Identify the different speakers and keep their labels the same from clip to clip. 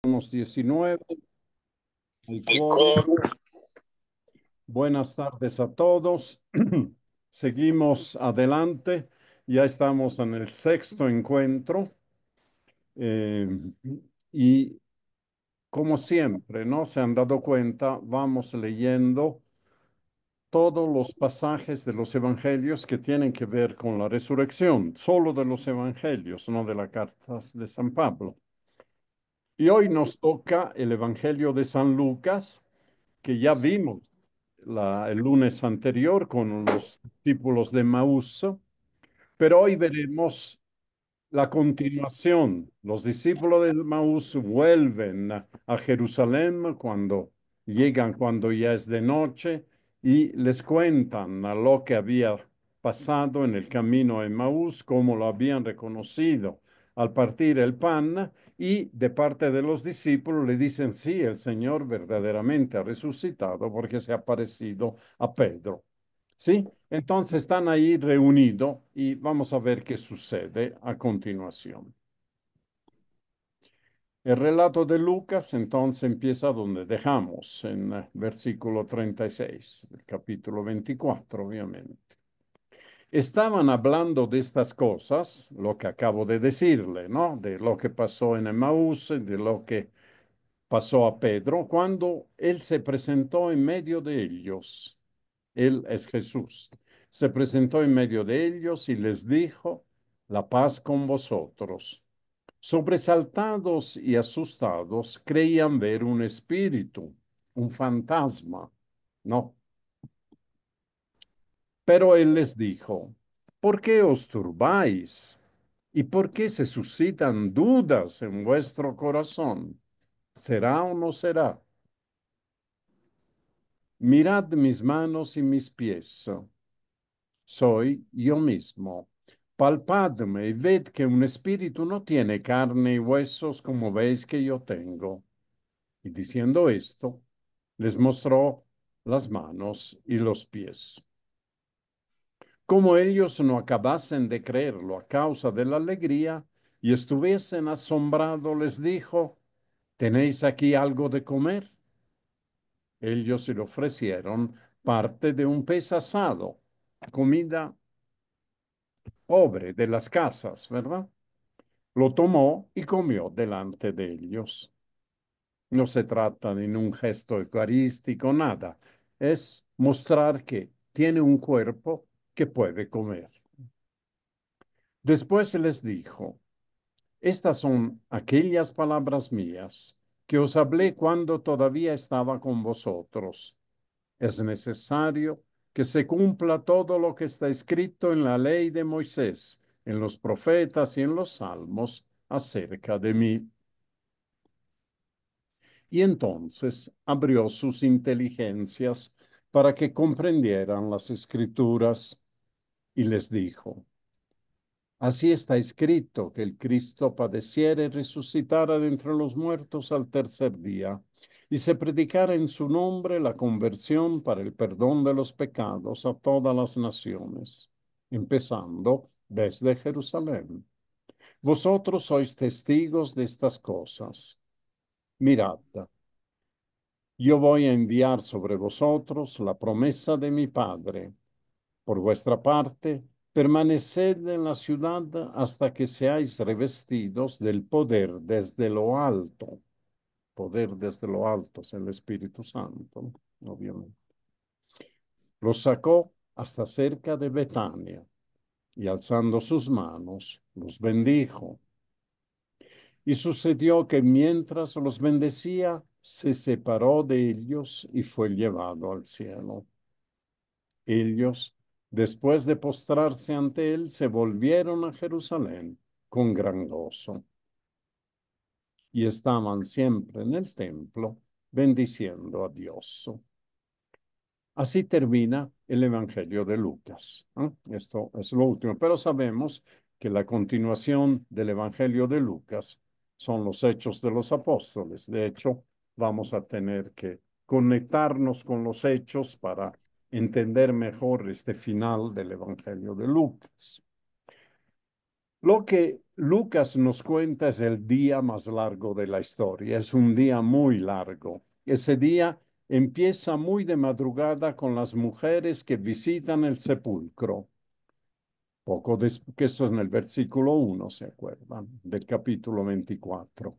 Speaker 1: Unos 19, el
Speaker 2: El
Speaker 1: quórum.
Speaker 2: coro.
Speaker 1: Buenas tardes a todos. Seguimos adelante. Ya estamos en el sexto encuentro. eh, y como siempre, ¿no? Se han dado cuenta, vamos leyendo todos los pasajes de los evangelios que tienen que ver con la resurrección, solo de los evangelios, no de las cartas de San Pablo. Y hoy nos toca el evangelio de San Lucas, que ya vimos el lunes anterior con los discípulos de Maús, pero hoy veremos la continuación. Los discípulos de Maús vuelven a Jerusalén cuando llegan, cuando ya es de noche, y les cuentan a lo que había pasado en el camino a Maús, cómo lo habían reconocido al partir el pan, y de parte de los discípulos le dicen, sí, el Señor verdaderamente ha resucitado porque se ha parecido a Pedro. ¿Sí? Entonces están ahí reunidos y vamos a ver qué sucede a continuación. El relato de Lucas entonces empieza donde dejamos, en versículo 36 del capítulo 24, obviamente. Estaban hablando de estas cosas, lo que acabo de decirle, ¿no? De lo que pasó en Emaús, de lo que pasó a Pedro, cuando él se presentó en medio de ellos. Él es Jesús. Se presentó en medio de ellos y les dijo, la paz con vosotros. Sobresaltados y asustados, creían ver un espíritu, un fantasma. No, pero él les dijo, ¿por qué os turbáis? ¿Y por qué se suscitan dudas en vuestro corazón? ¿Será o no será? Mirad mis manos y mis pies. Soy yo mismo. Palpadme y ved que un espíritu no tiene carne y huesos como veis que yo tengo. Y diciendo esto, les mostró las manos y los pies. Como ellos no acabasen de creerlo a causa de la alegría y estuviesen asombrados, les dijo, ¿tenéis aquí algo de comer? Ellos le ofrecieron parte de un pez asado, comida pobre de las casas, ¿verdad? Lo tomó y comió delante de ellos. No se trata de un gesto eucarístico, nada. Es mostrar que tiene un cuerpo que puede comer. Después les dijo, estas son aquellas palabras mías que os hablé cuando todavía estaba con vosotros. Es necesario que se cumpla todo lo que está escrito en la ley de Moisés, en los profetas y en los salmos acerca de mí. Y entonces abrió sus inteligencias para que comprendieran las escrituras y les dijo, así está escrito que el Cristo padeciera y resucitara de entre los muertos al tercer día, y se predicara en su nombre la conversión para el perdón de los pecados a todas las naciones, empezando desde Jerusalén. Vosotros sois testigos de estas cosas. Mirad, yo voy a enviar sobre vosotros la promesa de mi Padre. Por vuestra parte, permaneced en la ciudad hasta que seáis revestidos del poder desde lo alto. Poder desde lo alto es el Espíritu Santo, obviamente. Los sacó hasta cerca de Betania y alzando sus manos, los bendijo. Y sucedió que mientras los bendecía, se separó de ellos y fue llevado al cielo. Ellos, después de postrarse ante él, se volvieron a Jerusalén con gran gozo y estaban siempre en el templo bendiciendo a Dios. Así termina el Evangelio de Lucas. Esto es lo último, pero sabemos que la continuación del Evangelio de Lucas son los hechos de los apóstoles. De hecho, vamos a tener que conectarnos con los hechos para entender mejor este final del Evangelio de Lucas. Lo que Lucas nos cuenta es el día más largo de la historia. Es un día muy largo. Ese día empieza muy de madrugada con las mujeres que visitan el sepulcro. Que esto es en el versículo 1, ¿se acuerdan? Del capítulo 24.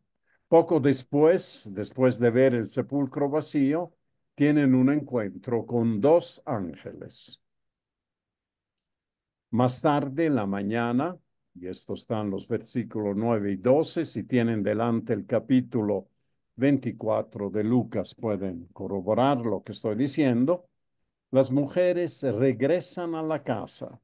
Speaker 1: Poco después, después de ver el sepulcro vacío, tienen un encuentro con dos ángeles. Más tarde, en la mañana, y esto está en los versículos 9 y 12, si tienen delante el capítulo 24 de Lucas, pueden corroborar lo que estoy diciendo. Las mujeres regresan a la casa,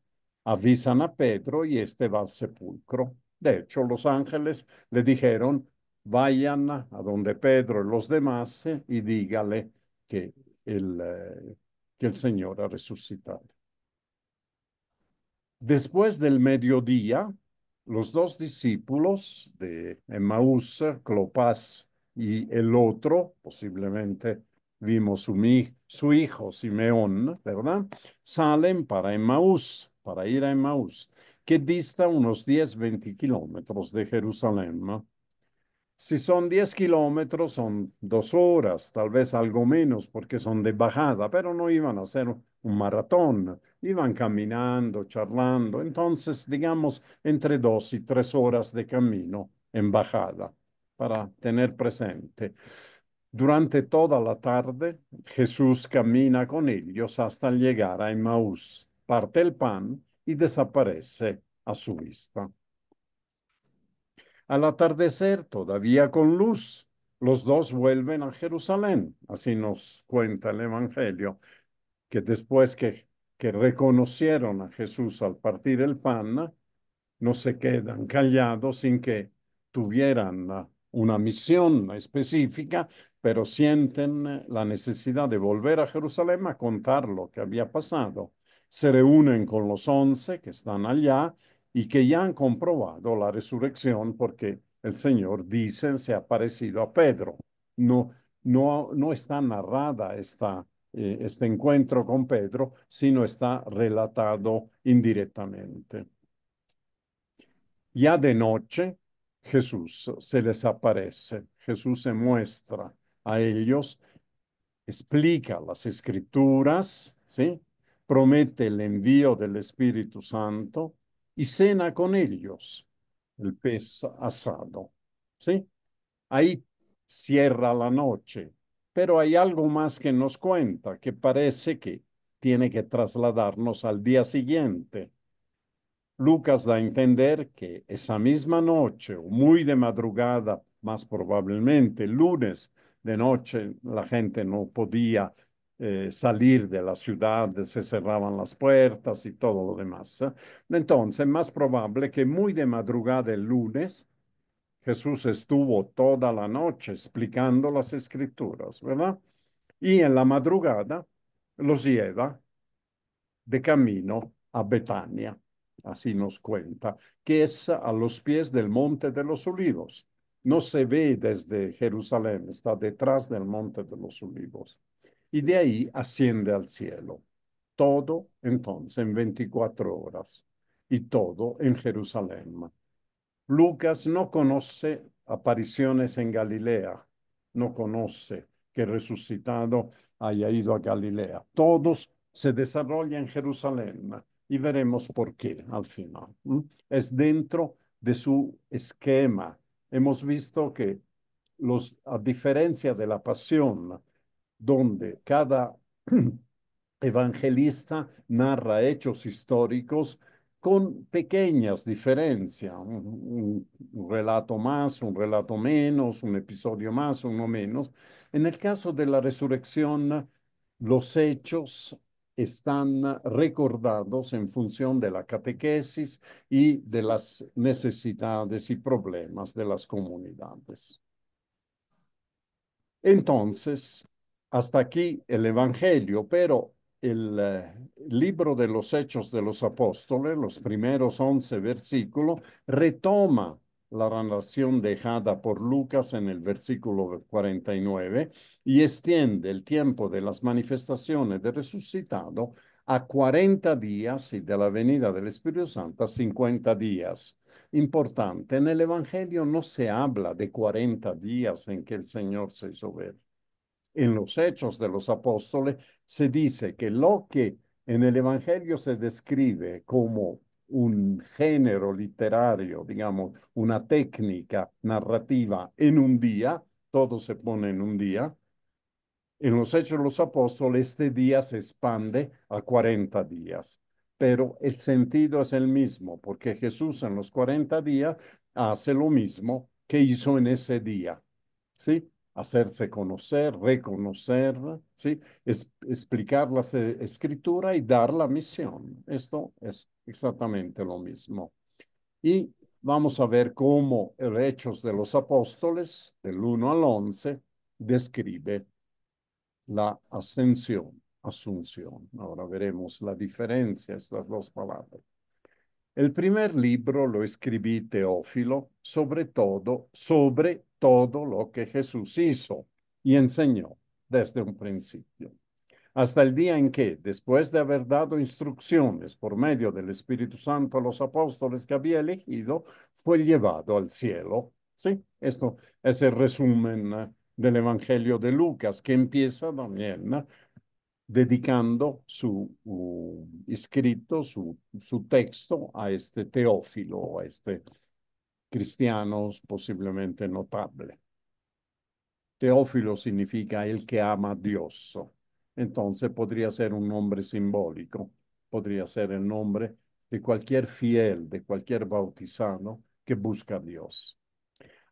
Speaker 1: avisan a Pedro y este va al sepulcro. De hecho, los ángeles le dijeron, vayan a donde Pedro y los demás y dígale que que el Señor ha resucitado. Después del mediodía, los dos discípulos de Emaús, Clopas y el otro, posiblemente vimos su hijo Simeón, ¿verdad? Salen para Emaús, para ir a Emaús, que dista unos 10-20 kilómetros de Jerusalén, ¿no? Si son 10 kilómetros, son 2 horas, tal vez algo menos, porque son de bajada, pero no iban a hacer un maratón, iban caminando, charlando, entonces, digamos, entre 2 y 3 horas de camino en bajada, para tener presente. Durante toda la tarde, Jesús camina con ellos hasta llegar a Emmaús, parte el pan y desaparece a su vista. Al atardecer, todavía con luz, los dos vuelven a Jerusalén. Así nos cuenta el Evangelio, que después que reconocieron a Jesús al partir el pan, no se quedan callados sin que tuvieran una misión específica, pero sienten la necesidad de volver a Jerusalén a contar lo que había pasado. Se reúnen con los 11 que están allá y que ya han comprobado la resurrección porque el Señor, dicen, se ha aparecido a Pedro. No, no está narrada este encuentro con Pedro, sino está relatado indirectamente. Ya de noche, Jesús se les aparece, Jesús se muestra a ellos, explica las escrituras, ¿sí? Promete el envío del Espíritu Santo y cena con ellos el pez asado, ¿sí? Ahí cierra la noche, pero hay algo más que nos cuenta que parece que tiene que trasladarnos al día siguiente. Lucas da a entender que esa misma noche, o muy de madrugada, más probablemente, lunes de noche, la gente no podía salir de la ciudad, se cerraban las puertas y todo lo demás. Entonces, más probable que muy de madrugada el lunes, Jesús estuvo toda la noche explicando las escrituras, ¿verdad? Y en la madrugada los lleva de camino a Betania, así nos cuenta, que es a los pies del Monte de los Olivos. No se ve desde Jerusalén, está detrás del Monte de los Olivos. Y de ahí asciende al cielo. Todo entonces en 24 horas y todo en Jerusalén. Lucas no conoce apariciones en Galilea, no conoce que resucitado haya ido a Galilea. Todos se desarrollan en Jerusalén y veremos por qué al final. Es dentro de su esquema. Hemos visto que a diferencia de la pasión, donde cada evangelista narra hechos históricos con pequeñas diferencias, un relato más, un relato menos, un episodio más, uno menos. En el caso de la resurrección, los hechos están recordados en función de la catequesis y de las necesidades y problemas de las comunidades. Entonces, hasta aquí el Evangelio, pero el libro de los Hechos de los Apóstoles, los primeros 11 versículos, retoma la narración dejada por Lucas en el versículo 49 y extiende el tiempo de las manifestaciones de resucitado a 40 días y de la venida del Espíritu Santo a 50 días. importante. En el Evangelio no se habla de 40 días en que el Señor se hizo ver. En los Hechos de los Apóstoles se dice que lo que en el Evangelio se describe como un género literario, digamos, una técnica narrativa en un día, todo se pone en un día. En los Hechos de los Apóstoles, este día se expande a 40 días, pero el sentido es el mismo, porque Jesús en los 40 días hace lo mismo que hizo en ese día, ¿sí? Hacerse conocer, reconocer, ¿sí? Explicar la escritura y dar la misión. Esto es exactamente lo mismo. Y vamos a ver cómo el Hechos de los Apóstoles, del 1 al 11, describe la ascensión, asunción. Ahora veremos la diferencia, estas dos palabras. El primer libro lo escribí Teófilo, sobre todo lo que Jesús hizo y enseñó desde un principio, hasta el día en que, después de haber dado instrucciones por medio del Espíritu Santo a los apóstoles que había elegido, fue llevado al cielo. Sí, esto es el resumen del Evangelio de Lucas, que empieza también dedicando su escrito, su texto a este Teófilo, a este cristiano posiblemente notable. Teófilo significa el que ama a Dios. Entonces podría ser un nombre simbólico, podría ser el nombre de cualquier fiel, de cualquier bautizado que busca a Dios.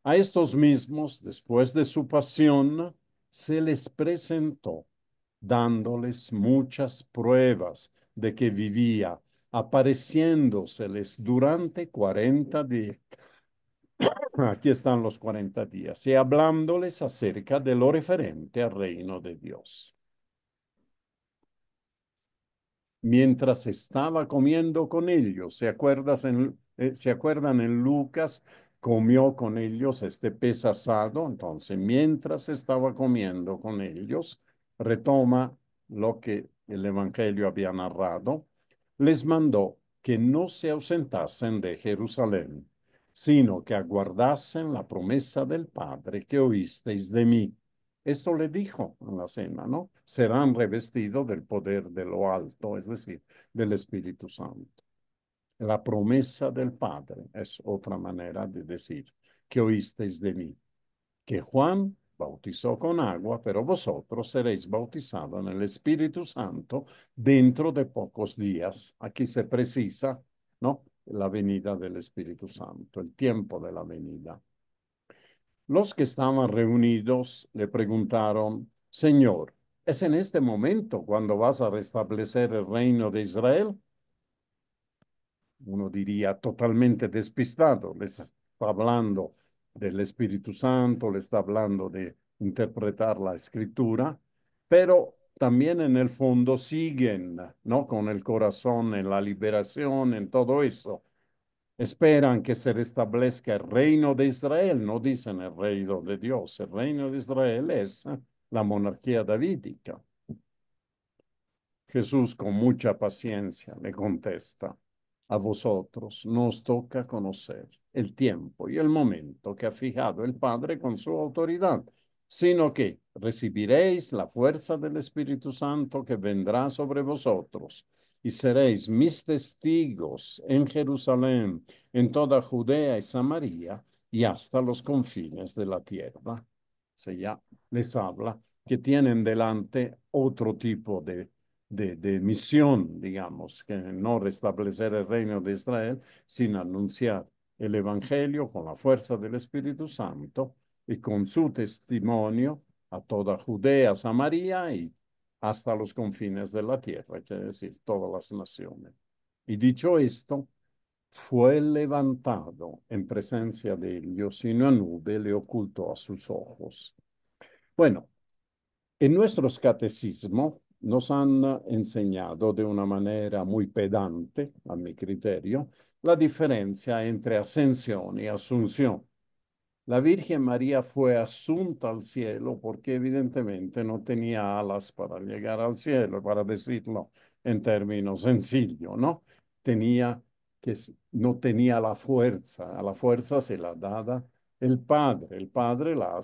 Speaker 1: A estos mismos, después de su pasión, se les presentó, dándoles muchas pruebas de que vivía, apareciéndoseles durante 40 días. Aquí están los 40 días, y hablándoles acerca de lo referente al reino de Dios. Mientras estaba comiendo con ellos. ¿Se acuerdan en Lucas? Comió con ellos este pez asado. Entonces, mientras estaba comiendo con ellos, retoma lo que el Evangelio había narrado, les mandó que no se ausentasen de Jerusalén, sino que aguardasen la promesa del Padre que oísteis de mí. Esto le dijo en la cena, ¿no? Serán revestidos del poder de lo alto, es decir, del Espíritu Santo. La promesa del Padre es otra manera de decir que oísteis de mí, que Juan bautizó con agua, pero vosotros seréis bautizados en el Espíritu Santo dentro de pocos días. Aquí se precisa, ¿no? La venida del Espíritu Santo, el tiempo de la venida. Los que estaban reunidos le preguntaron, Señor, ¿es en este momento cuando vas a restablecer el reino de Israel? Uno diría totalmente despistado. Les está hablando del Espíritu Santo, le está hablando de interpretar la escritura, pero también en el fondo siguen, ¿no? Con el corazón en la liberación, en todo eso. Esperan que se restablezca el reino de Israel, no dicen el reino de Dios. El reino de Israel es la monarquía davídica. Jesús con mucha paciencia le contesta, a vosotros nos toca conocer el tiempo y el momento que ha fijado el Padre con su autoridad, sino que recibiréis la fuerza del Espíritu Santo que vendrá sobre vosotros y seréis mis testigos en Jerusalén, en toda Judea y Samaria y hasta los confines de la tierra. Se ya les habla que tienen delante otro tipo de misión, digamos, que no restablecer el reino de Israel, sino anunciar el Evangelio con la fuerza del Espíritu Santo y con su testimonio a toda Judea, Samaria y hasta los confines de la tierra, quiere decir, todas las naciones. Y dicho esto, fue levantado en presencia de ellos y una nube le ocultó a sus ojos. Bueno, en nuestros catecismos nos han enseñado de una manera muy pedante, a mi criterio, la diferencia entre ascensión y asunción. La Virgen María fue asunta al cielo porque evidentemente no tenía alas para llegar al cielo, para decirlo en términos sencillos, ¿no? Tenía no tenía la fuerza. A la fuerza se la daba el Padre. El Padre la,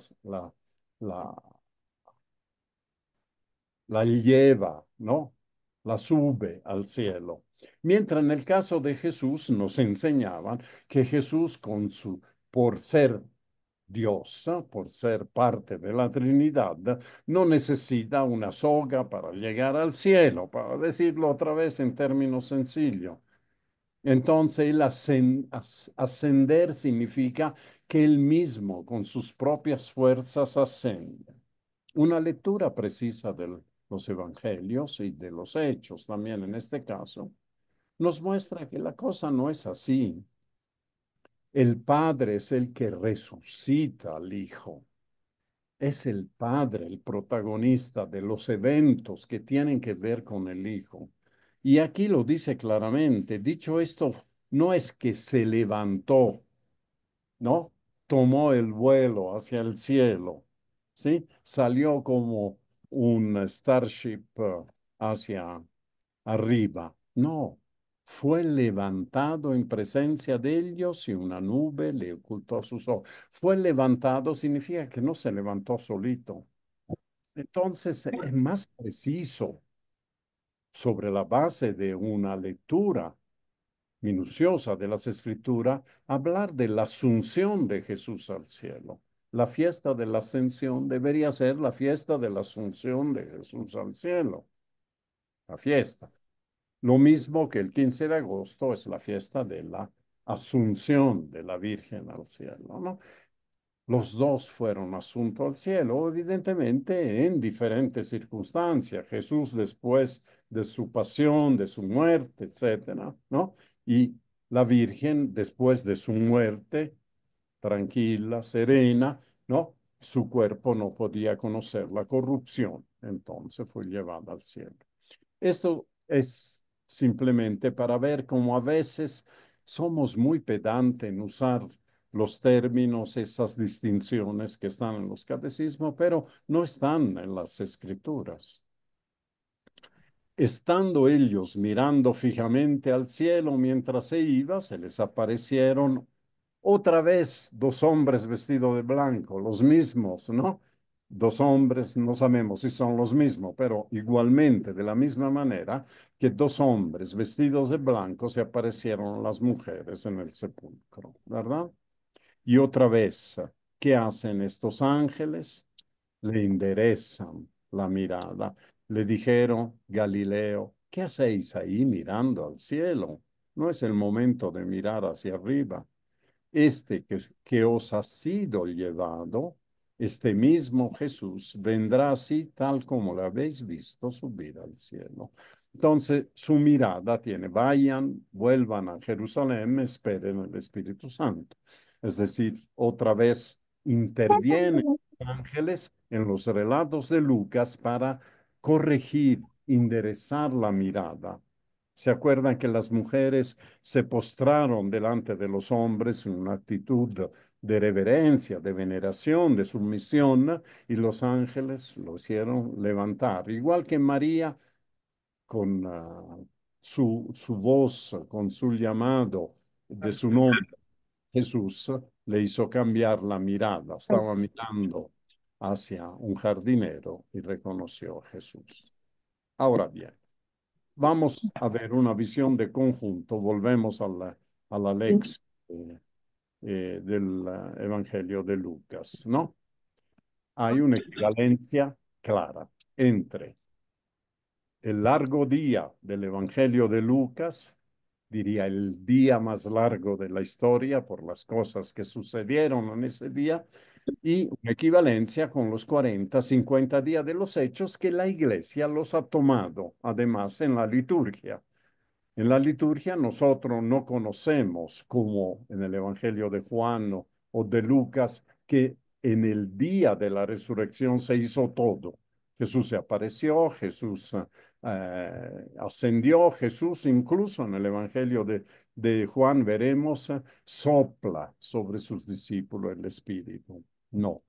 Speaker 1: la lleva, ¿no? La sube al cielo. Mientras en el caso de Jesús nos enseñaban que Jesús por ser Dios, por ser parte de la Trinidad, no necesita una soga para llegar al cielo, para decirlo otra vez en términos sencillos. Entonces, ascender significa que él mismo, con sus propias fuerzas, ascende. Una lectura precisa de los evangelios y de los hechos también en este caso, nos muestra que la cosa no es así. El Padre es el que resucita al Hijo. Es el Padre el protagonista de los eventos que tienen que ver con el Hijo. Y aquí lo dice claramente. Dicho esto, no es que se levantó, ¿no? Tomó el vuelo hacia el cielo, ¿sí? Salió como un Starship hacia arriba. No, fue levantado en presencia de ellos y una nube le ocultó sus ojos. Fue levantado significa que no se levantó solito. Entonces, es más preciso sobre la base de una lectura minuciosa de las Escrituras, hablar de la asunción de Jesús al cielo. La fiesta de la ascensión debería ser la fiesta de la asunción de Jesús al cielo. La fiesta. Lo mismo que el 15 de agosto es la fiesta de la asunción de la Virgen al cielo, ¿no? Los dos fueron asunto al cielo, evidentemente en diferentes circunstancias. Jesús después de su pasión, de su muerte, etcétera, ¿no? Y la Virgen después de su muerte, tranquila, serena, ¿no? Su cuerpo no podía conocer la corrupción, entonces fue llevada al cielo. Esto es simplemente para ver cómo a veces somos muy pedantes en usar los términos, esas distinciones que están en los catecismos, pero no están en las escrituras. Estando ellos mirando fijamente al cielo mientras se iba, se les aparecieron otra vez dos hombres vestidos de blanco, los mismos, ¿no? Dos hombres, no sabemos si son los mismos, pero igualmente, de la misma manera que dos hombres vestidos de blanco se aparecieron a las mujeres en el sepulcro, ¿verdad? Y otra vez, ¿qué hacen estos ángeles? Le enderezan la mirada. Le dijeron, Galileo, ¿qué hacéis ahí mirando al cielo? No es el momento de mirar hacia arriba. Este que os ha sido llevado, este mismo Jesús, vendrá así tal como lo habéis visto subir al cielo. Entonces, su mirada tiene, vayan, vuelvan a Jerusalén, esperen el Espíritu Santo. Es decir, otra vez intervienen ángeles en los relatos de Lucas para corregir, enderezar la mirada. ¿Se acuerdan que las mujeres se postraron delante de los hombres en una actitud de reverencia, de veneración, de sumisión, y los ángeles lo hicieron levantar? Igual que María, con su voz, con su llamado de su nombre, Jesús le hizo cambiar la mirada. Estaba mirando hacia un jardinero y reconoció a Jesús. Ahora bien. Vamos a ver una visión de conjunto. Volvemos a la lección del Evangelio de Lucas, ¿no? Hay una equivalencia clara entre el largo día del Evangelio de Lucas, diría el día más largo de la historia por las cosas que sucedieron en ese día, y una equivalencia con los 40, 50 días de los hechos que la iglesia los ha tomado, además, en la liturgia. En la liturgia nosotros no conocemos, como en el Evangelio de Juan o de Lucas, que en el día de la resurrección se hizo todo. Jesús se apareció, Jesús ascendió, Jesús incluso en el Evangelio de Juan veremos, sopla sobre sus discípulos el Espíritu. No,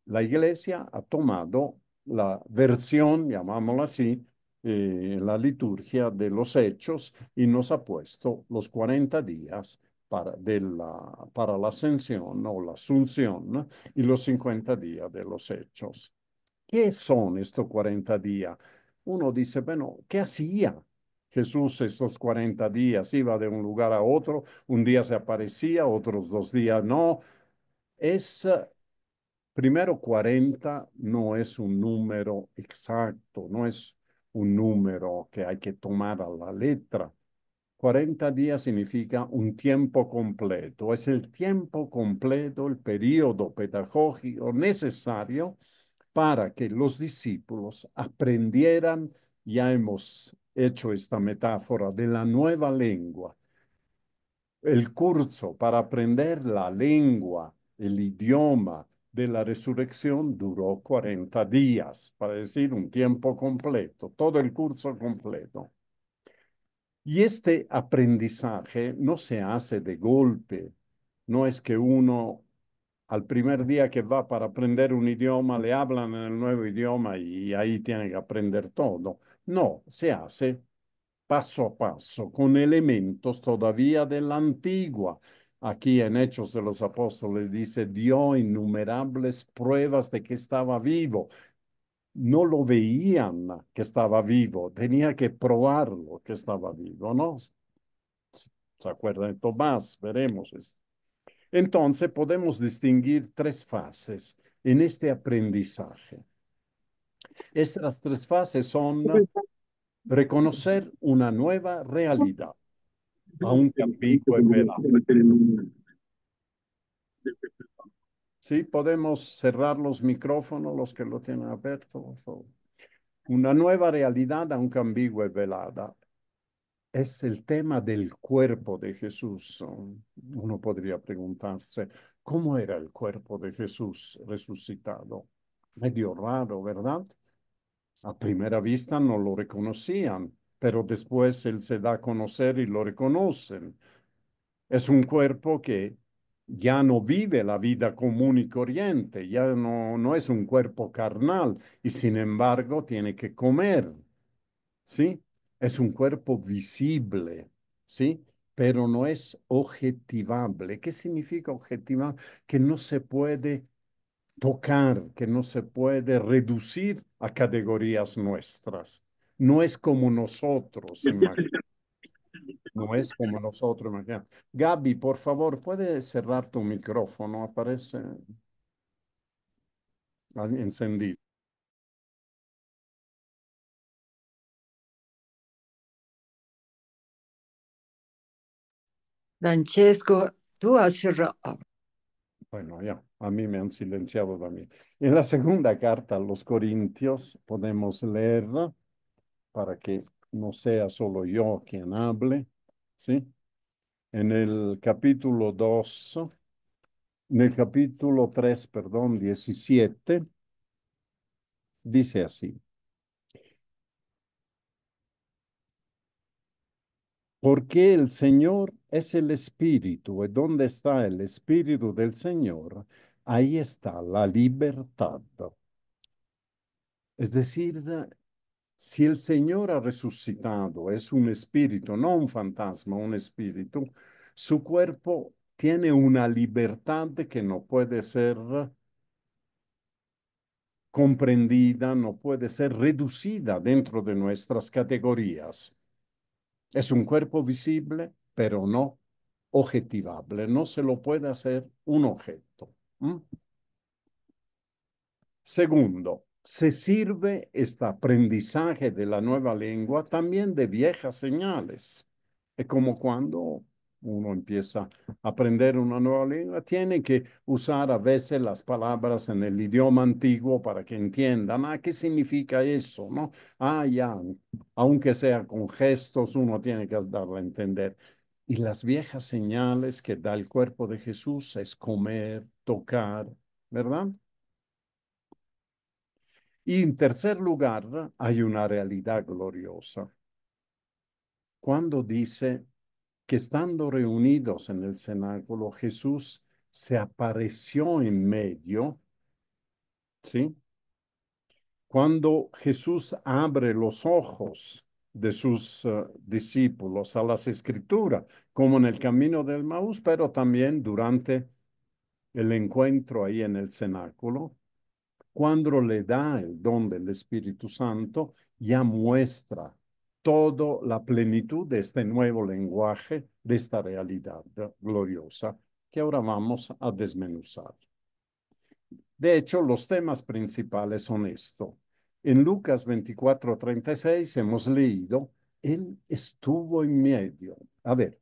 Speaker 1: la iglesia ha tomado la versión, llamámosla así, la liturgia de los hechos y nos ha puesto los 40 días para la ascensión o la asunción y los 50 días de los hechos. ¿Qué son estos 40 días? Uno dice, bueno, ¿qué hacía Jesús estos 40 días? Iba de un lugar a otro, un día se aparecía, otros 2 días no. Es, primero, 40 no es un número exacto, no es un número que hay que tomar a la letra. 40 días significa un tiempo completo. Es el tiempo completo, el periodo pedagógico necesario para que los discípulos aprendieran, ya hemos hecho esta metáfora de la nueva lengua. El curso para aprender la lengua, el idioma de la resurrección duró 40 días, para decir un tiempo completo, todo el curso completo. Y este aprendizaje no se hace de golpe. No es que uno al primer día que va para aprender un idioma le hablan en el nuevo idioma y ahí tiene que aprender todo. No, se hace paso a paso con elementos todavía de la antigua. Aquí en Hechos de los Apóstoles dice, dio innumerables pruebas de que estaba vivo. No lo veían que estaba vivo, tenía que probarlo que estaba vivo, ¿no? ¿Se acuerdan de Tomás? Veremos esto. Entonces podemos distinguir tres fases en este aprendizaje. Estas tres fases son reconocer una nueva realidad, aunque ambigua y velada. Sí, podemos cerrar los micrófonos, los que lo tienen abierto, por favor. Una nueva realidad, aunque ambigua y velada. Es el tema del cuerpo de Jesús. Uno podría preguntarse, ¿cómo era el cuerpo de Jesús resucitado? Medio raro, ¿verdad? A primera vista no lo reconocían, pero después él se da a conocer y lo reconocen. Es un cuerpo que ya no vive la vida común y corriente, ya no es un cuerpo carnal y sin embargo tiene que comer. ¿Sí? Es un cuerpo visible, ¿sí? Pero no es objetivable. ¿Qué significa objetivar? Que no se puede tocar, que no se puede reducir a categorías nuestras. No es como nosotros, no es como nosotros, imagina. Gaby, por favor, ¿puedes cerrar tu micrófono? Aparece encendido.
Speaker 2: Francesco, tú has cerrado.
Speaker 1: Bueno, ya, a mí me han silenciado también. En la segunda carta a los Corintios podemos leerla para que no sea solo yo quien hable, ¿sí? En el capítulo 2, en el capítulo 3, perdón, 17, dice así, porque el Señor es el Espíritu, y donde está el Espíritu del Señor, ahí está la libertad. Es decir, si el Señor ha resucitado, es un espíritu, no un fantasma, un espíritu, su cuerpo tiene una libertad que no puede ser comprendida, no puede ser reducida dentro de nuestras categorías. Es un cuerpo visible, pero no objetivable. No se lo puede hacer un objeto. ¿Mm? Segundo, se sirve este aprendizaje de la nueva lengua también de viejas señales. Es como cuando uno empieza a aprender una nueva lengua, tiene que usar a veces las palabras en el idioma antiguo para que entiendan, ¿qué significa eso? ¿No? Ya, aunque sea con gestos, uno tiene que darle a entender. Y las viejas señales que da el cuerpo de Jesús es comer, tocar, ¿verdad? Y en tercer lugar, hay una realidad gloriosa. Cuando dice que estando reunidos en el cenáculo, Jesús se apareció en medio, ¿sí? Cuando Jesús abre los ojos de sus discípulos a las escrituras, como en el camino del Maús, pero también durante el encuentro ahí en el cenáculo, cuando le da el don del Espíritu Santo, ya muestra toda la plenitud de este nuevo lenguaje, de esta realidad gloriosa que ahora vamos a desmenuzar. De hecho, los temas principales son esto. En Lucas 24:36 hemos leído, Él estuvo en medio. A ver,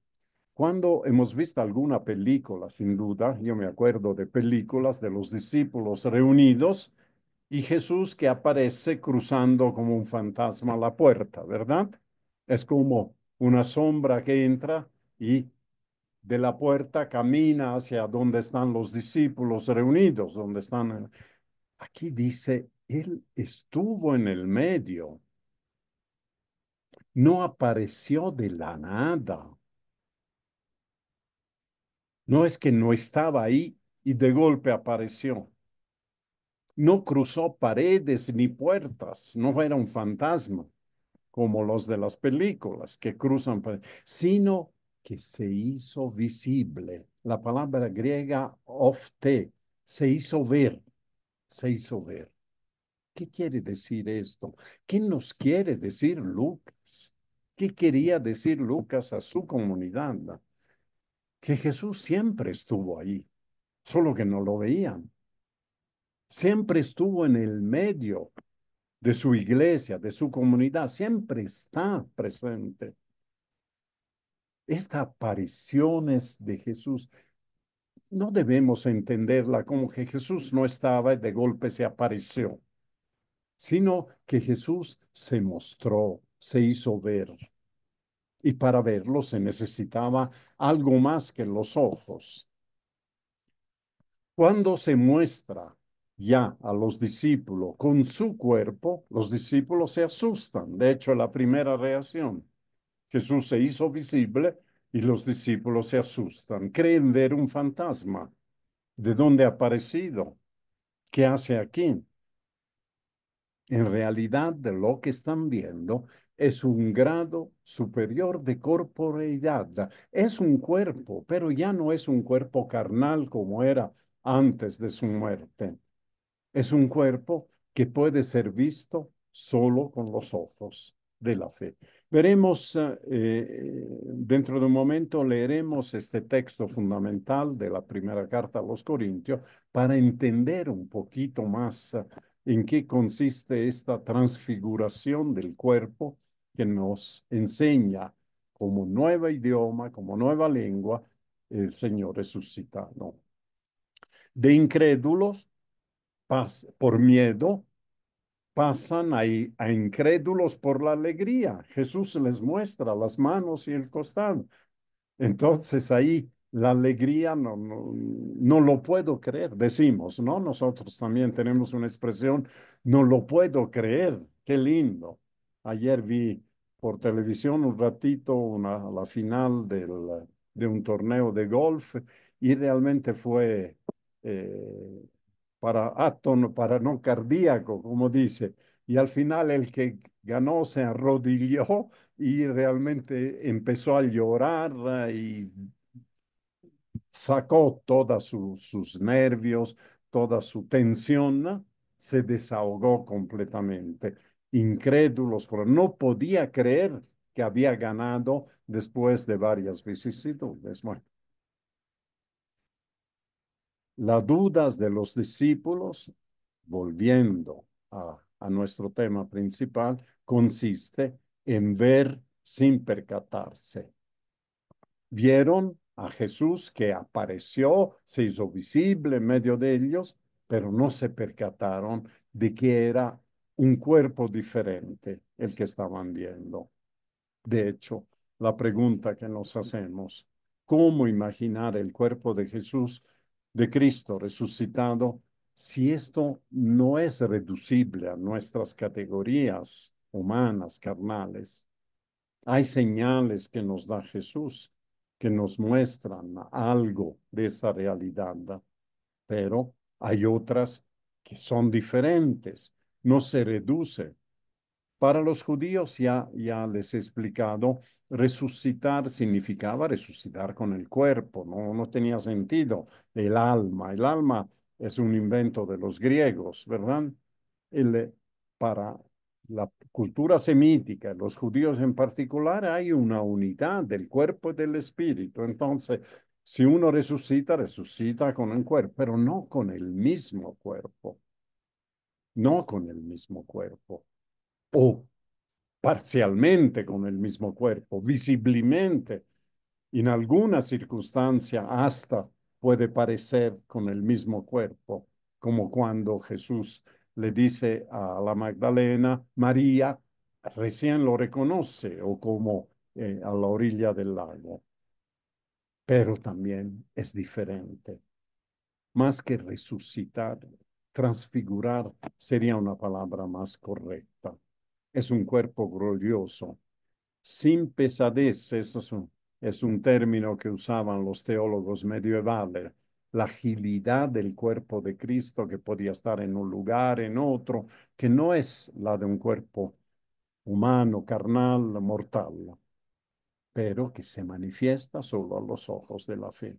Speaker 1: cuando hemos visto alguna película, sin duda, yo me acuerdo de películas de los discípulos reunidos y Jesús que aparece cruzando como un fantasma la puerta, ¿verdad? Es como una sombra que entra y de la puerta camina hacia donde están los discípulos reunidos, donde están. Aquí dice, Él estuvo en el medio, no apareció de la nada. No es que no estaba ahí y de golpe apareció. No cruzó paredes ni puertas, no era un fantasma como los de las películas que cruzan paredes, sino que se hizo visible. La palabra griega ofte, se hizo ver, se hizo ver. ¿Qué quiere decir esto? ¿Qué nos quiere decir Lucas? ¿Qué quería decir Lucas a su comunidad? Que Jesús siempre estuvo ahí, solo que no lo veían. Siempre estuvo en el medio de su iglesia, de su comunidad, siempre está presente. Estas apariciones de Jesús no debemos entenderla como que Jesús no estaba y de golpe se apareció, sino que Jesús se mostró, se hizo ver. Y para verlo se necesitaba algo más que los ojos. Cuando se muestra ya a los discípulos con su cuerpo, los discípulos se asustan. De hecho, la primera reacción, Jesús se hizo visible y los discípulos se asustan. Creen ver un fantasma. ¿De dónde ha aparecido? ¿Qué hace aquí? En realidad, de lo que están viendo es un grado superior de corporeidad. Es un cuerpo, pero ya no es un cuerpo carnal como era antes de su muerte. Es un cuerpo que puede ser visto solo con los ojos de la fe. Veremos, dentro de un momento leeremos este texto fundamental de la primera carta a los Corintios para entender un poquito más en qué consiste esta transfiguración del cuerpo que nos enseña como nuevo idioma, como nueva lengua, el Señor resucitado. De incrédulos por miedo, pasan a incrédulos por la alegría. Jesús les muestra las manos y el costado. Entonces ahí la alegría no lo puedo creer, decimos, ¿no? Nosotros también tenemos una expresión, no lo puedo creer, qué lindo. Ayer vi por televisión un ratito la final de un torneo de golf y realmente fue para átono, para no cardíaco, como dice. Y al final el que ganó se arrodilló y realmente empezó a llorar y sacó todos sus nervios, toda su tensión, ¿no? Se desahogó completamente. Incrédulos, pero no podía creer que había ganado después de varias vicisitudes. Bueno, las dudas de los discípulos, volviendo a nuestro tema principal, consiste en ver sin percatarse. Vieron a Jesús que apareció, se hizo visible en medio de ellos, pero no se percataron de que era un cuerpo diferente el que estaban viendo. De hecho, la pregunta que nos hacemos, ¿cómo imaginar el cuerpo de Jesús, de Cristo resucitado, si esto no es reducible a nuestras categorías humanas, carnales? Hay señales que nos da Jesús que nos muestran algo de esa realidad, pero hay otras que son diferentes. no se reduce. Para los judíos ya les he explicado, resucitar significaba resucitar con el cuerpo, no tenía sentido el alma. El alma es un invento de los griegos, ¿verdad? El, para la cultura semítica, los judíos en particular, hay una unidad del cuerpo y del espíritu. Entonces, si uno resucita, resucita con el cuerpo, pero no con el mismo cuerpo, no con el mismo cuerpo. O parcialmente con el mismo cuerpo, visiblemente, en alguna circunstancia hasta puede parecer con el mismo cuerpo, como cuando Jesús le dice a la Magdalena, María, recién lo reconoce, o como a la orilla del lago, pero también es diferente. Más que resucitar, transfigurar sería una palabra más correcta. Es un cuerpo glorioso sin pesadez, eso es un término que usaban los teólogos medievales, la agilidad del cuerpo de Cristo que podía estar en un lugar, en otro, que no es la de un cuerpo humano, carnal, mortal, pero que se manifiesta solo a los ojos de la fe.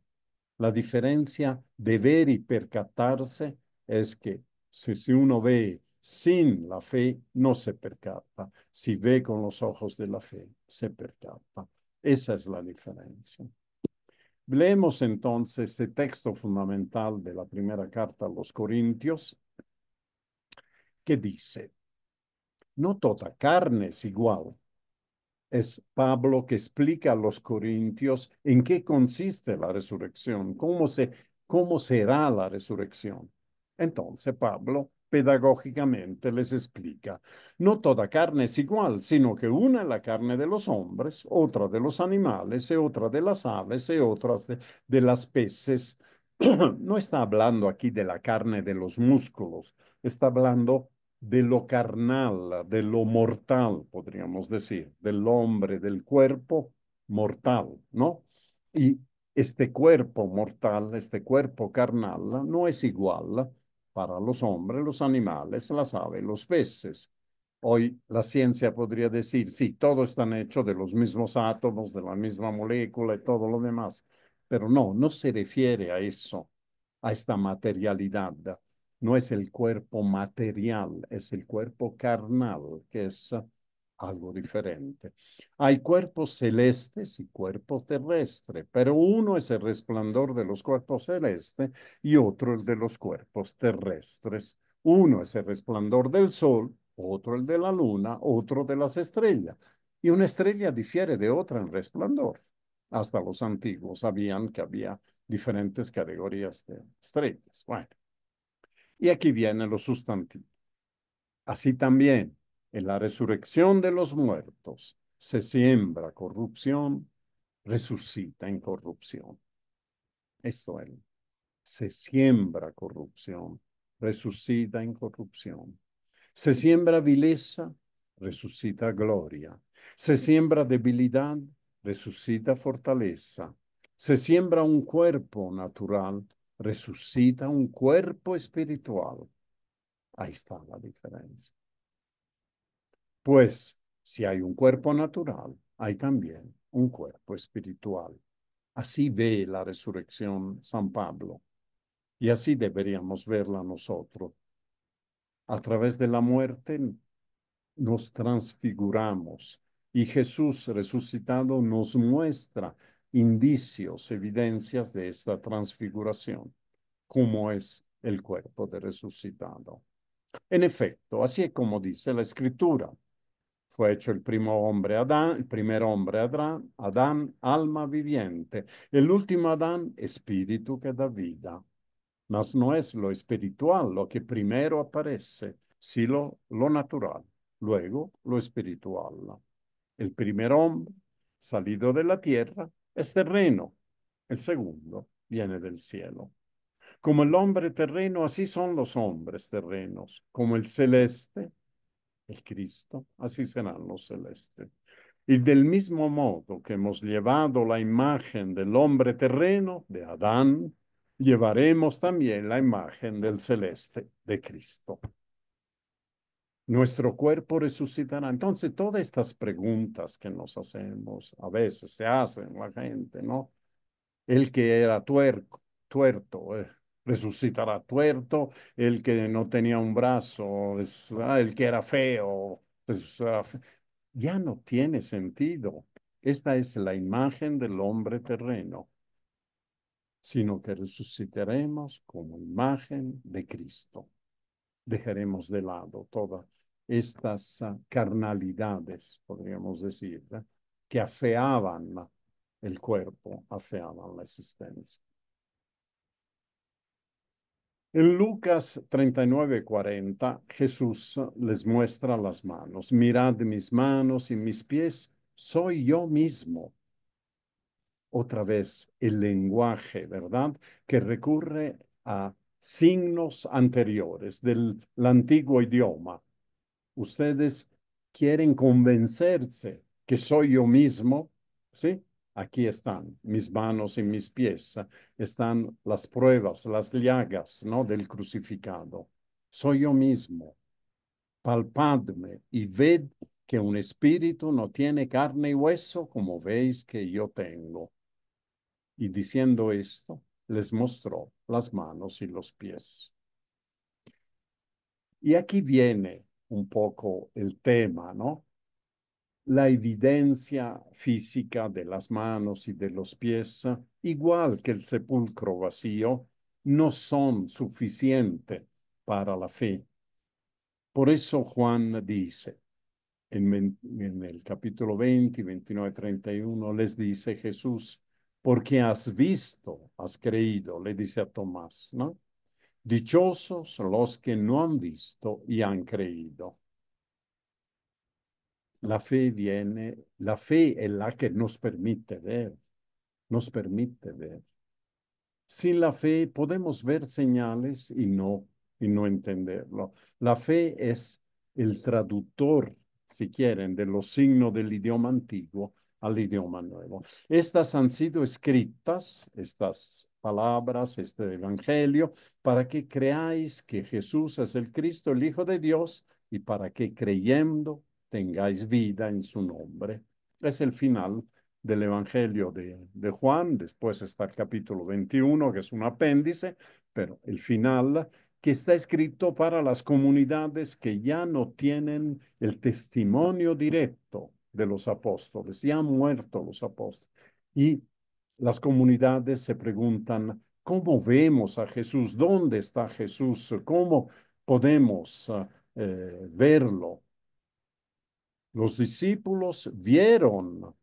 Speaker 1: La diferencia de ver y percatarse es que si uno ve sin la fe, no se percata. Si ve con los ojos de la fe, se percata. Esa es la diferencia. Leemos entonces este texto fundamental de la primera carta a los Corintios, que dice, no toda carne es igual. Es Pablo que explica a los corintios en qué consiste la resurrección, cómo será la resurrección. Entonces Pablo pedagógicamente les explica, no toda carne es igual, sino que una es la carne de los hombres, otra de los animales, y otra de las aves, y otras de las peces. No está hablando aquí de la carne de los músculos, está hablando de lo carnal, de lo mortal, podríamos decir, del hombre, del cuerpo mortal, ¿no? Y este cuerpo mortal, este cuerpo carnal, no es igual para los hombres, los animales, las aves, los peces. Hoy la ciencia podría decir, sí, todos están hechos de los mismos átomos, de la misma molécula y todo lo demás, pero no se refiere a eso, a esta materialidad. No es el cuerpo material, es el cuerpo carnal, que es algo diferente. Hay cuerpos celestes y cuerpos terrestres, pero uno es el resplandor de los cuerpos celestes y otro el de los cuerpos terrestres. Uno es el resplandor del sol, otro el de la luna, otro de las estrellas. Y una estrella difiere de otra en resplandor. Hasta los antiguos sabían que había diferentes categorías de estrellas. Bueno, y aquí vienen los sustantivos. Así también, en la resurrección de los muertos, se siembra corrupción, resucita incorrupción. Esto es, se siembra corrupción, resucita incorrupción. Se siembra vileza, resucita gloria. Se siembra debilidad, resucita fortaleza. Se siembra un cuerpo natural, resucita un cuerpo espiritual. Ahí está la diferencia. Pues si hay un cuerpo natural, hay también un cuerpo espiritual. Así ve la resurrección San Pablo y así deberíamos verla nosotros. A través de la muerte nos transfiguramos y Jesús resucitado nos muestra indicios, evidencias de esta transfiguración, como es el cuerpo de resucitado. En efecto, así es como dice la Escritura. Fue hecho el primer hombre Adán, alma viviente. El último Adán, espíritu que da vida. Mas no es lo espiritual lo que primero aparece, sino lo natural, luego lo espiritual. El primer hombre, salido de la tierra, es terreno. El segundo viene del cielo. Como el hombre terreno, así son los hombres terrenos. Como el celeste, el Cristo, así serán los celestes. Y del mismo modo que hemos llevado la imagen del hombre terreno, de Adán, llevaremos también la imagen del celeste, de Cristo. Nuestro cuerpo resucitará. Entonces, todas estas preguntas que nos hacemos, a veces se hacen la gente, ¿no? El que era tuerto, resucitará tuerto, el que no tenía un brazo, el que era feo, resucitará ya no tiene sentido. Esta es la imagen del hombre terreno, sino que resucitaremos como imagen de Cristo. Dejaremos de lado todas estas carnalidades, podríamos decir, que afeaban el cuerpo, afeaban la existencia. En Lucas 39:40, Jesús les muestra las manos. Mirad mis manos y mis pies, soy yo mismo. Otra vez el lenguaje, ¿verdad? Que recurre a signos anteriores del antiguo idioma. Ustedes quieren convencerse que soy yo mismo, ¿sí? Aquí están mis manos y mis pies, están las pruebas, las llagas, ¿no? Del crucificado. Soy yo mismo. Palpadme y ved que un espíritu no tiene carne y hueso como veis que yo tengo. Y diciendo esto, les mostró las manos y los pies. Y aquí viene un poco el tema, ¿no? La evidencia física de las manos y de los pies, igual que el sepulcro vacío, no son suficientes para la fe. Por eso Juan dice en el capítulo 20, 29, 31, les dice Jesús, porque has visto, has creído, le dice a Tomás, ¿no? Dichosos los que no han visto y han creído. La fe es la que nos permite ver. Sin la fe podemos ver señales y no entenderlo. La fe es el traductor, si quieren, de los signos del idioma antiguo al idioma nuevo. Estas han sido escritas, estas palabras, este evangelio, para que creáis que Jesús es el Cristo, el Hijo de Dios, y para que creyendo tengáis vida en su nombre. Es el final del Evangelio de Juan, después está el capítulo 21, que es un apéndice, pero el final que está escrito para las comunidades que ya no tienen el testimonio directo de los apóstoles, ya han muerto los apóstoles. Y las comunidades se preguntan, ¿cómo vemos a Jesús? ¿Dónde está Jesús? ¿Cómo podemos verlo? Los discípulos vieron,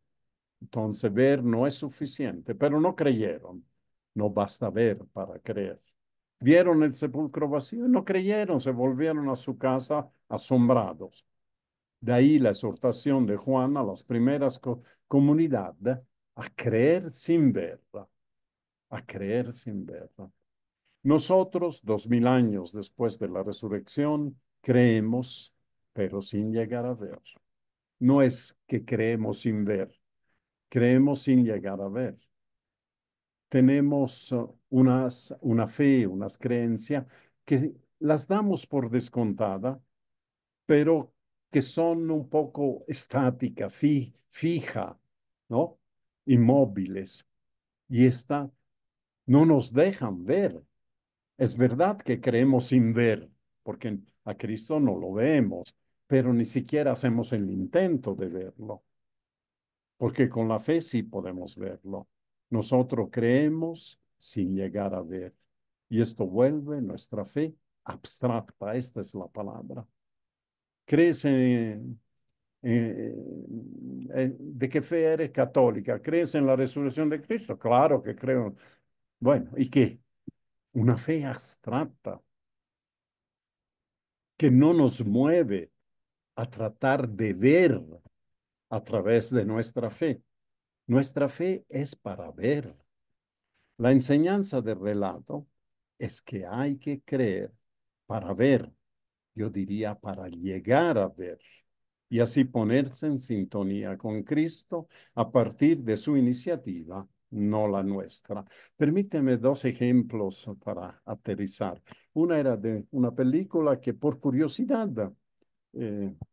Speaker 1: entonces ver no es suficiente, pero no creyeron. No basta ver para creer. Vieron el sepulcro vacío y no creyeron, se volvieron a su casa asombrados. De ahí la exhortación de Juan a las primeras comunidades a creer sin verla, a creer sin verla. Nosotros, 2000 años después de la resurrección, creemos, pero sin llegar a ver. No es que creemos sin ver, creemos sin llegar a ver. Tenemos una fe, unas creencias que las damos por descontada, pero que son un poco estática, fija, ¿no? Inmóviles. Y esta no nos dejan ver. Es verdad que creemos sin ver, porque a Cristo no lo vemos, pero ni siquiera hacemos el intento de verlo. Porque con la fe sí podemos verlo. Nosotros creemos sin llegar a ver. Y esto vuelve nuestra fe abstracta. Esta es la palabra. ¿Crees de qué fe eres católica? ¿Crees en la resurrección de Cristo? Claro que creo. Bueno, ¿y qué? Una fe abstracta que no nos mueve a tratar de ver a través de nuestra fe. Nuestra fe es para ver. La enseñanza del relato es que hay que creer para ver, yo diría para llegar a ver, y así ponerse en sintonía con Cristo a partir de su iniciativa, no la nuestra. Permíteme dos ejemplos para aterrizar. Una era de una película que por curiosidad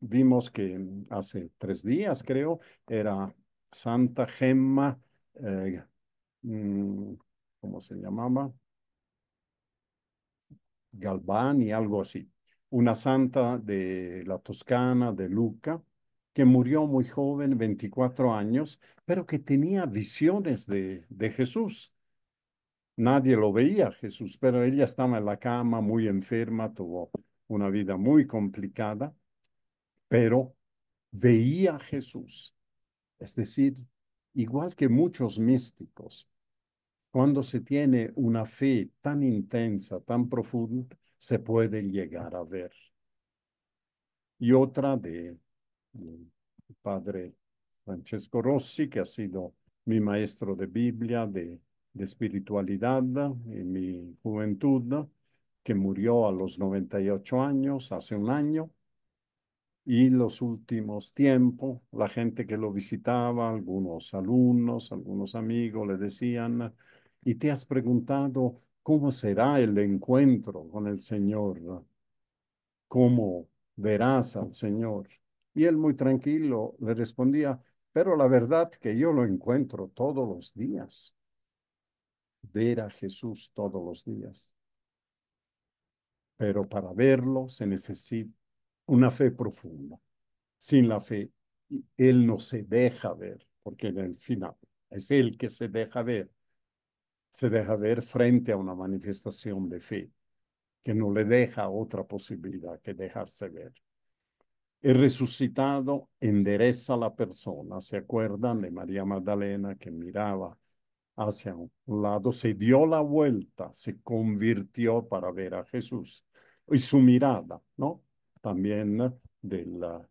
Speaker 1: vimos que hace 3 días, creo, era Santa Gemma, eh, mm, ¿cómo se llamaba? Galvani, algo así. Una santa de la Toscana, de Lucca, que murió muy joven, 24 años, pero que tenía visiones de Jesús. Nadie lo veía Jesús, pero ella estaba en la cama muy enferma, tuvo una vida muy complicada, pero veía a Jesús. Es decir, igual que muchos místicos, cuando se tiene una fe tan intensa, tan profunda, se puede llegar a ver. Y otra de padre Francesco Rossi, que ha sido mi maestro de Biblia, de espiritualidad en mi juventud, que murió a los 98 años, hace un año. Y los últimos tiempos, la gente que lo visitaba, algunos alumnos, algunos amigos le decían, ¿y te has preguntado cómo será el encuentro con el Señor? ¿Cómo verás al Señor? Y él muy tranquilo le respondía, pero la verdad que yo lo encuentro todos los días, ver a Jesús todos los días. Pero para verlo se necesita una fe profunda. Sin la fe, él no se deja ver, porque en el final es él que se deja ver frente a una manifestación de fe que no le deja otra posibilidad que dejarse ver. El resucitado endereza a la persona. ¿Se acuerdan de María Magdalena que miraba hacia un lado, se dio la vuelta, se convirtió para ver a Jesús? Y su mirada, ¿no? También de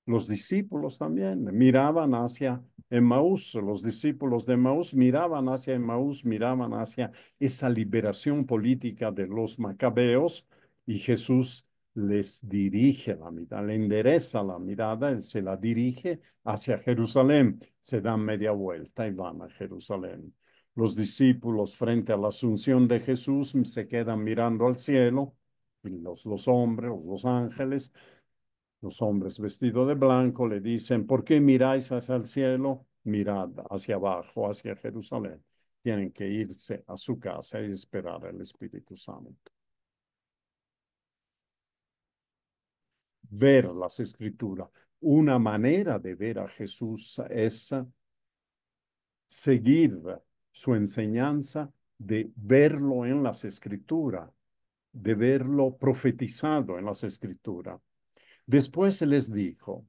Speaker 1: los discípulos también miraban hacia Emaús, los discípulos de Emaús miraban hacia Emaús, miraban hacia esa liberación política de los macabeos y Jesús les dirige la mirada, le endereza la mirada, él se la dirige hacia Jerusalén, se dan media vuelta y van a Jerusalén. Los discípulos frente a la asunción de Jesús se quedan mirando al cielo, y los hombres, los ángeles, los hombres vestidos de blanco le dicen, ¿por qué miráis hacia el cielo? Mirad hacia abajo, hacia Jerusalén. Tienen que irse a su casa y esperar al Espíritu Santo. Ver las escrituras. Una manera de ver a Jesús es seguir su enseñanza de verlo en las escrituras, de verlo profetizado en las escrituras. Después se les dijo,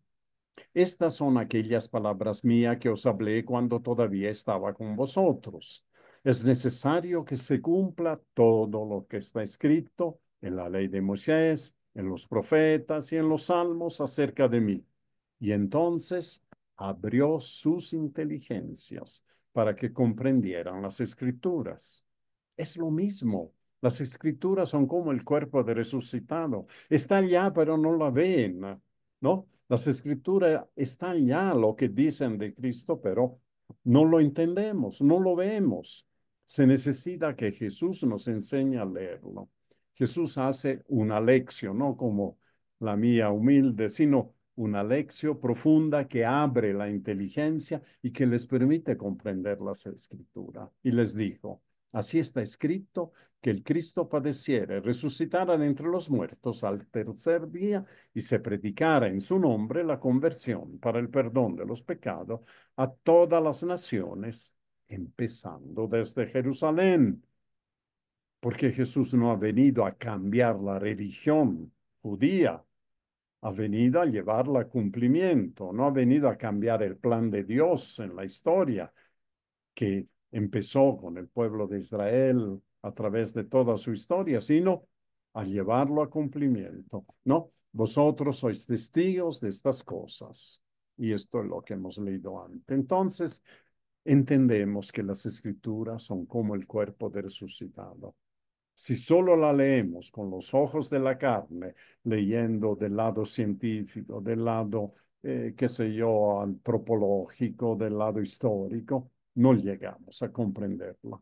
Speaker 1: estas son aquellas palabras mías que os hablé cuando todavía estaba con vosotros. Es necesario que se cumpla todo lo que está escrito en la ley de Moisés, en los profetas y en los salmos acerca de mí. Y entonces abrió sus inteligencias para que comprendieran las escrituras. Es lo mismo. Las escrituras son como el cuerpo de resucitado. Está allá, pero no la ven, ¿no? Las escrituras están ya lo que dicen de Cristo, pero no lo entendemos, no lo vemos. Se necesita que Jesús nos enseñe a leerlo. Jesús hace una lección, no como la mía humilde, sino una lección profunda que abre la inteligencia y que les permite comprender las escrituras. Y les dijo, así está escrito que el Cristo padeciera, resucitara de entre los muertos al tercer día y se predicara en su nombre la conversión para el perdón de los pecados a todas las naciones, empezando desde Jerusalén, porque Jesús no ha venido a cambiar la religión judía, ha venido a llevarla a cumplimiento, no ha venido a cambiar el plan de Dios en la historia, que empezó con el pueblo de Israel a través de toda su historia, sino a llevarlo a cumplimiento. No, vosotros sois testigos de estas cosas. Y esto es lo que hemos leído antes. Entonces, entendemos que las escrituras son como el cuerpo del resucitado. Si solo la leemos con los ojos de la carne, leyendo del lado científico, del lado, qué sé yo, antropológico, del lado histórico, no llegamos a comprenderla.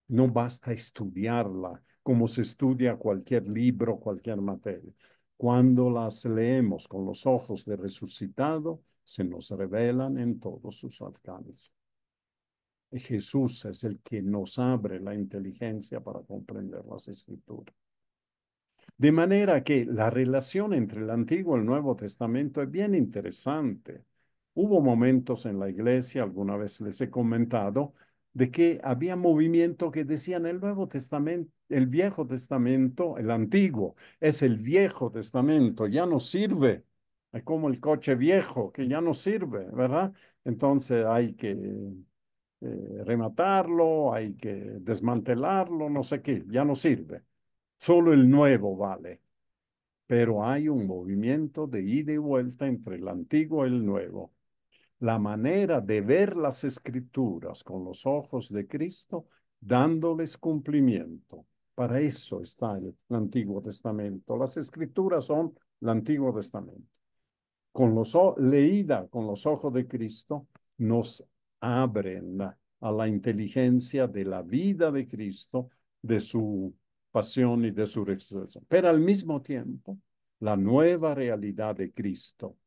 Speaker 1: No basta estudiarla como se estudia cualquier libro, cualquier materia. Cuando las leemos con los ojos de resucitado, se nos revelan en todos sus alcances. Jesús es el que nos abre la inteligencia para comprender las Escrituras. De manera que la relación entre el Antiguo y el Nuevo Testamento es bien interesante. Hubo momentos en la iglesia, alguna vez les he comentado, de que había movimiento que decían el Nuevo Testamento, el Viejo Testamento, el Antiguo, es el Viejo Testamento, ya no sirve. Es como el coche viejo que ya no sirve, ¿verdad? Entonces hay que rematarlo, hay que desmantelarlo, no sé qué, ya no sirve. Solo el nuevo vale. Pero hay un movimiento de ida y vuelta entre el antiguo y el nuevo. La manera de ver las escrituras con los ojos de Cristo, dándoles cumplimiento. Para eso está el Antiguo Testamento. Las escrituras son el Antiguo Testamento. Leída con los ojos de Cristo, nos abren a la inteligencia de la vida de Cristo, de su pasión y de su resurrección. Pero al mismo tiempo, la nueva realidad de Cristo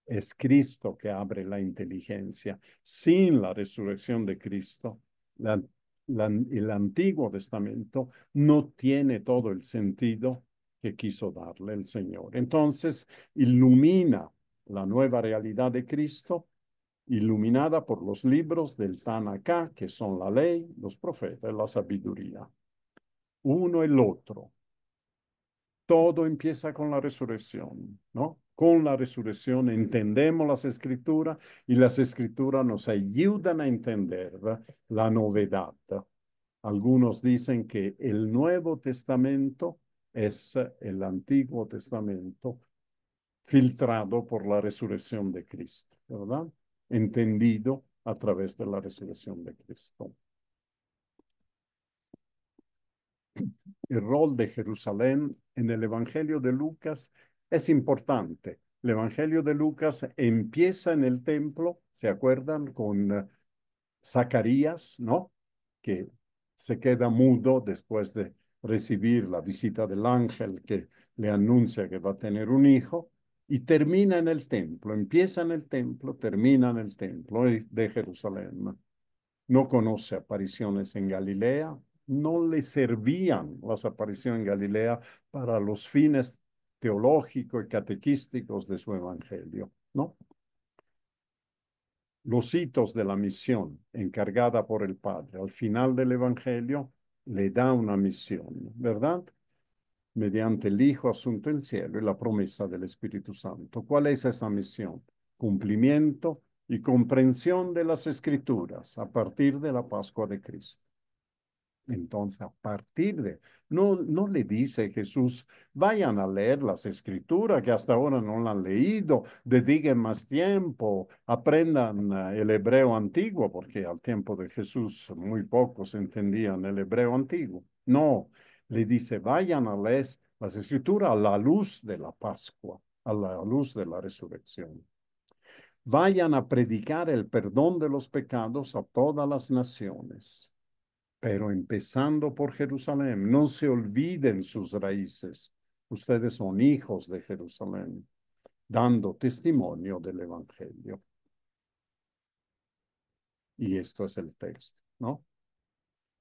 Speaker 1: es Cristo que abre la inteligencia. Sin la resurrección de Cristo, el Antiguo Testamento no tiene todo el sentido que quiso darle el Señor. Entonces, ilumina la nueva realidad de Cristo, iluminada por los libros del Tanakh, que son la ley, los profetas, la sabiduría. Uno el otro. Todo empieza con la resurrección, ¿no? Con la resurrección entendemos las escrituras y las escrituras nos ayudan a entender la novedad. Algunos dicen que el Nuevo Testamento es el Antiguo Testamento filtrado por la resurrección de Cristo, ¿verdad? Entendido a través de la resurrección de Cristo. El rol de Jerusalén en el Evangelio de Lucas es importante. El Evangelio de Lucas empieza en el templo, ¿se acuerdan? Con Zacarías, ¿no? Que se queda mudo después de recibir la visita del ángel que le anuncia que va a tener un hijo, y termina en el templo, empieza en el templo, termina en el templo de Jerusalén. No conoce apariciones en Galilea, no le servían las apariciones en Galilea para los fines teológicos y catequísticos de su evangelio, ¿no? Los hitos de la misión encargada por el Padre al final del evangelio le da una misión, ¿verdad? Mediante el Hijo asunto en cielo y la promesa del Espíritu Santo. ¿Cuál es esa misión? Cumplimiento y comprensión de las Escrituras a partir de la Pascua de Cristo. Entonces, a partir de, no le dice Jesús, vayan a leer las escrituras que hasta ahora no la han leído, dediquen más tiempo, aprendan el hebreo antiguo, porque al tiempo de Jesús muy pocos entendían el hebreo antiguo. No, le dice, vayan a leer las escrituras a la luz de la Pascua, a la luz de la resurrección. Vayan a predicar el perdón de los pecados a todas las naciones, pero empezando por Jerusalén. No se olviden sus raíces. Ustedes son hijos de Jerusalén, dando testimonio del Evangelio. Y esto es el texto, ¿no?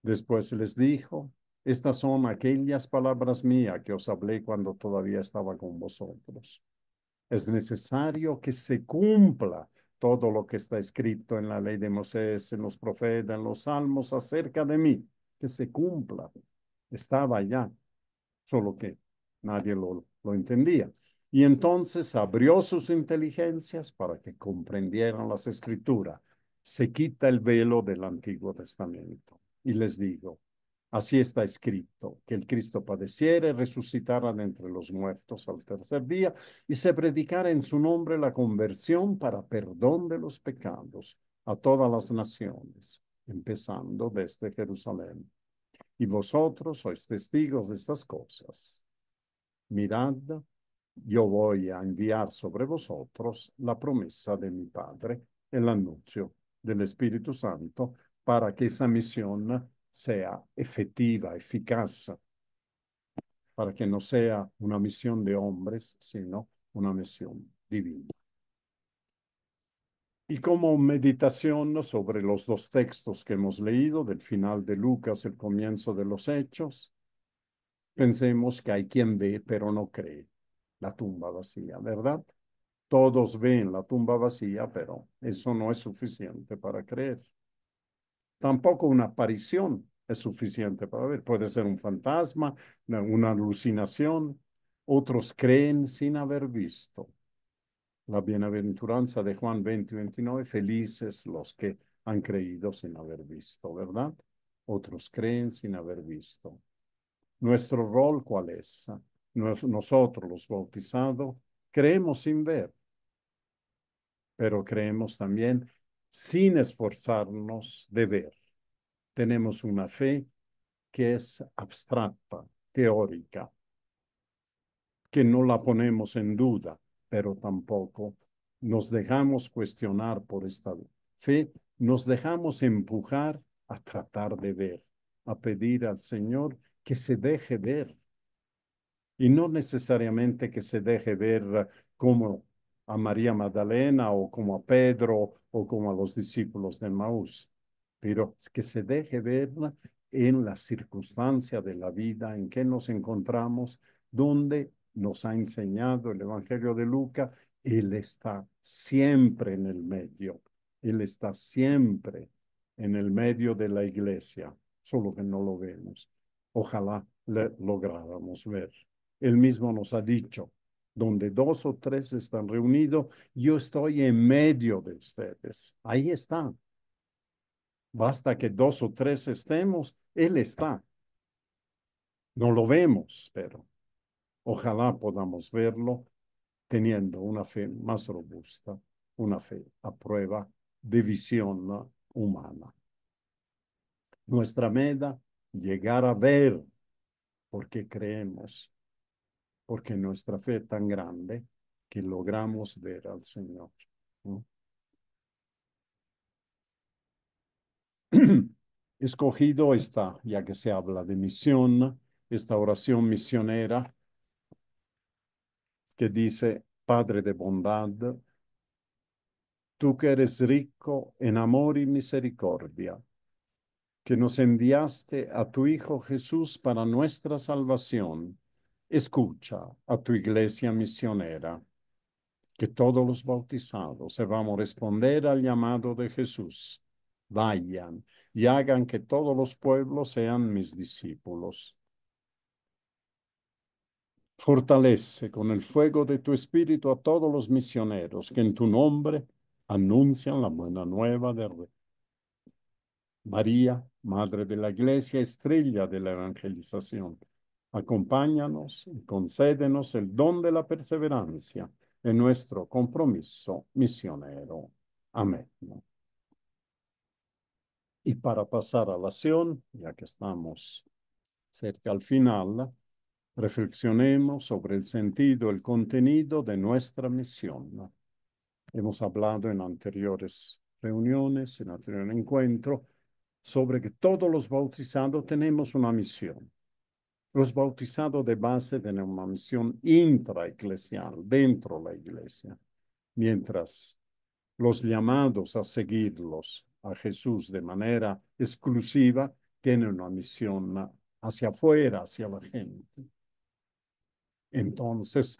Speaker 1: Después les dijo, estas son aquellas palabras mías que os hablé cuando todavía estaba con vosotros. Es necesario que se cumpla todo lo que está escrito en la ley de Moisés, en los profetas, en los salmos acerca de mí, que se cumpla. Estaba allá, solo que nadie lo entendía. Y entonces abrió sus inteligencias para que comprendieran las escrituras. Se quita el velo del Antiguo Testamento. Y les digo, así está escrito, que el Cristo padeciera y resucitara de entre los muertos al tercer día y se predicara en su nombre la conversión para perdón de los pecados a todas las naciones, empezando desde Jerusalén. Y vosotros sois testigos de estas cosas. Mirad, yo voy a enviar sobre vosotros la promesa de mi Padre, el anuncio del Espíritu Santo, para que esa misión sea efectiva, eficaz. para que no sea una misión de hombres, sino una misión divina. Y como meditación sobre los dos textos que hemos leído, del final de Lucas, el comienzo de los Hechos, pensemos que hay quien ve pero no cree la tumba vacía, ¿verdad? Todos ven la tumba vacía, pero eso no es suficiente para creer. Tampoco una aparición es suficiente para ver. Puede ser un fantasma, una alucinación. Otros creen sin haber visto. La bienaventuranza de Juan 20:29, felices los que han creído sin haber visto, ¿verdad? Otros creen sin haber visto. ¿Nuestro rol cuál es? Nosotros, los bautizados, creemos sin ver, pero creemos también sin esforzarnos de ver. Tenemos una fe que es abstracta, teórica, que no la ponemos en duda, pero tampoco nos dejamos cuestionar por esta fe, nos dejamos empujar a tratar de ver, a pedir al Señor que se deje ver. Y no necesariamente que se deje ver como a María Magdalena o como a Pedro o como a los discípulos de Maús, pero que se deje ver en la circunstancia de la vida en que nos encontramos, donde nos ha enseñado el Evangelio de Lucas, Él está siempre en el medio, Él está siempre en el medio de la iglesia, solo que no lo vemos. Ojalá le lográramos ver. Él mismo nos ha dicho, donde dos o tres están reunidos, yo estoy en medio de ustedes. Ahí está. Basta que dos o tres estemos, Él está. No lo vemos, pero ojalá podamos verlo teniendo una fe más robusta, una fe a prueba de visión humana. Nuestra meta, llegar a ver, porque creemos, porque nuestra fe es tan grande que logramos ver al Señor, ¿no? Escogido está, ya que se habla de misión, esta oración misionera que dice, Padre de bondad, tú que eres rico en amor y misericordia, que nos enviaste a tu Hijo Jesús para nuestra salvación, escucha a tu iglesia misionera, que todos los bautizados se van a responder al llamado de Jesús. Vayan y hagan que todos los pueblos sean mis discípulos. Fortalece con el fuego de tu espíritu a todos los misioneros que en tu nombre anuncian la buena nueva de María, Madre de la Iglesia, estrella de la evangelización. Acompáñanos y concédenos el don de la perseverancia en nuestro compromiso misionero. Amén. Y para pasar a la acción, ya que estamos cerca al final, reflexionemos sobre el sentido, el contenido de nuestra misión. Hemos hablado en anteriores reuniones, en anterior encuentro, sobre que todos los bautizados tenemos una misión. Los bautizados de base tienen una misión intraeclesial, dentro de la iglesia, mientras los llamados a seguirlos a Jesús de manera exclusiva tienen una misión hacia afuera, hacia la gente. Entonces,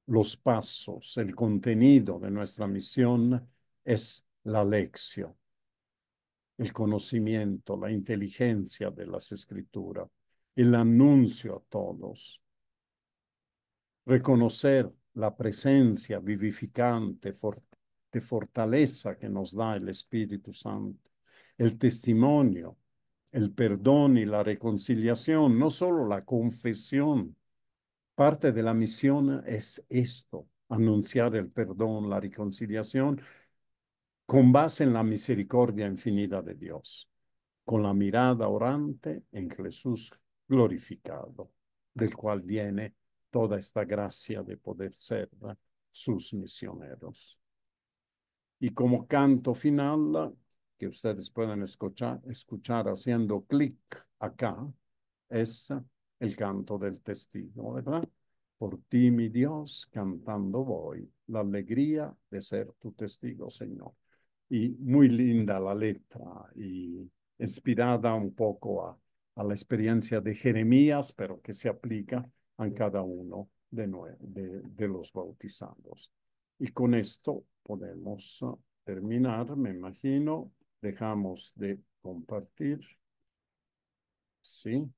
Speaker 1: los pasos, el contenido de nuestra misión es la lección, el conocimiento, la inteligencia de las escrituras, el anuncio a todos, reconocer la presencia vivificante, de fortaleza que nos da el Espíritu Santo, el testimonio, el perdón y la reconciliación, no solo la confesión. Parte de la misión es esto, anunciar el perdón, la reconciliación, con base en la misericordia infinita de Dios, con la mirada orante en Jesús glorificado, del cual viene toda esta gracia de poder ser sus misioneros. Y como canto final, que ustedes pueden escuchar haciendo clic acá, es el canto del testigo, ¿verdad? Por ti, mi Dios, cantando voy, la alegría de ser tu testigo, Señor. Y muy linda la letra y inspirada un poco a la experiencia de Jeremías, pero que se aplica a cada uno de los bautizados. Y con esto podemos terminar, me imagino. Dejamos de compartir. Sí,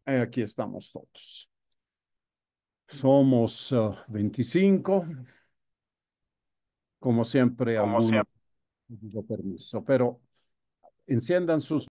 Speaker 1: aquí estamos todos. Somos 25, como siempre, algunos pido permiso, pero enciendan sus